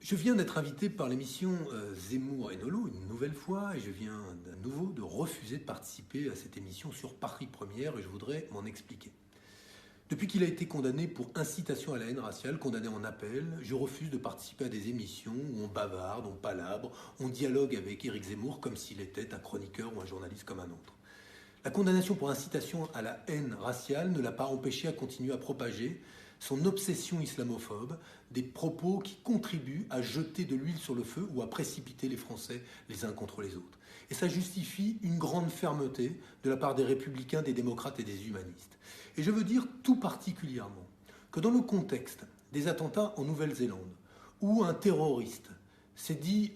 Je viens d'être invité par l'émission Zemmour et Nolo une nouvelle fois et je viens à nouveau de refuser de participer à cette émission sur Paris Première et je voudrais m'en expliquer. Depuis qu'il a été condamné pour incitation à la haine raciale, condamné en appel, je refuse de participer à des émissions où on bavarde, on palabre, on dialogue avec Éric Zemmour comme s'il était un chroniqueur ou un journaliste comme un autre. La condamnation pour incitation à la haine raciale ne l'a pas empêché à continuer à propager son obsession islamophobe, des propos qui contribuent à jeter de l'huile sur le feu ou à précipiter les Français les uns contre les autres. Et ça justifie une grande fermeté de la part des républicains, des démocrates et des humanistes. Et je veux dire tout particulièrement que dans le contexte des attentats en Nouvelle-Zélande, où un terroriste s'est dit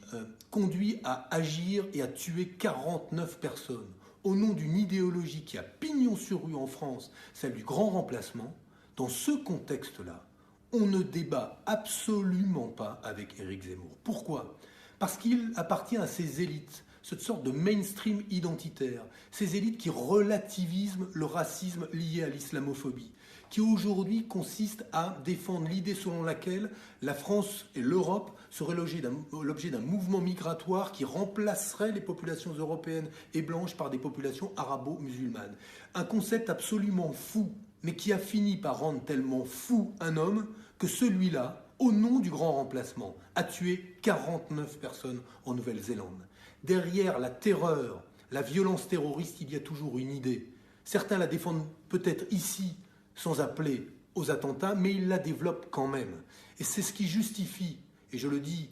conduit à agir et à tuer 49 personnes au nom d'une idéologie qui a pignon sur rue en France, celle du grand remplacement, dans ce contexte-là, on ne débat absolument pas avec Éric Zemmour. Pourquoi ? Parce qu'il appartient à ces élites, cette sorte de mainstream identitaire, ces élites qui relativisent le racisme lié à l'islamophobie, qui aujourd'hui consiste à défendre l'idée selon laquelle la France et l'Europe seraient l'objet d'un mouvement migratoire qui remplacerait les populations européennes et blanches par des populations arabo-musulmanes. Un concept absolument fou, mais qui a fini par rendre tellement fou un homme que celui-là, au nom du grand remplacement, a tué 49 personnes en Nouvelle-Zélande. Derrière la terreur, la violence terroriste, il y a toujours une idée. Certains la défendent peut-être ici sans appeler aux attentats, mais ils la développent quand même. Et c'est ce qui justifie, et je le dis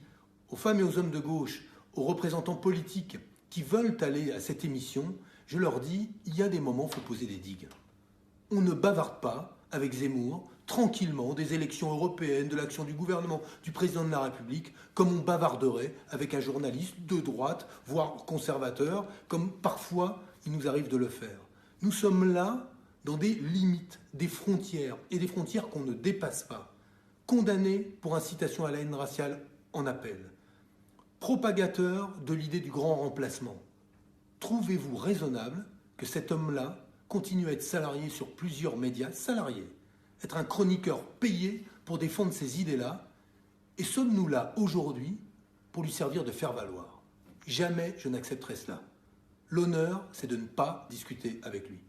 aux femmes et aux hommes de gauche, aux représentants politiques qui veulent aller à cette émission, je leur dis, il y a des moments où il faut poser des digues. On ne bavarde pas avec Zemmour, tranquillement, des élections européennes, de l'action du gouvernement, du président de la République, comme on bavarderait avec un journaliste de droite, voire conservateur, comme parfois il nous arrive de le faire. Nous sommes là dans des limites, des frontières, et des frontières qu'on ne dépasse pas. Condamné pour incitation à la haine raciale en appel. Propagateur de l'idée du grand remplacement. Trouvez-vous raisonnable que cet homme-là continue à être salarié sur plusieurs médias, salarié, être un chroniqueur payé pour défendre ces idées-là, et sommes-nous là aujourd'hui pour lui servir de faire-valoir ? Jamais je n'accepterai cela. L'honneur, c'est de ne pas discuter avec lui.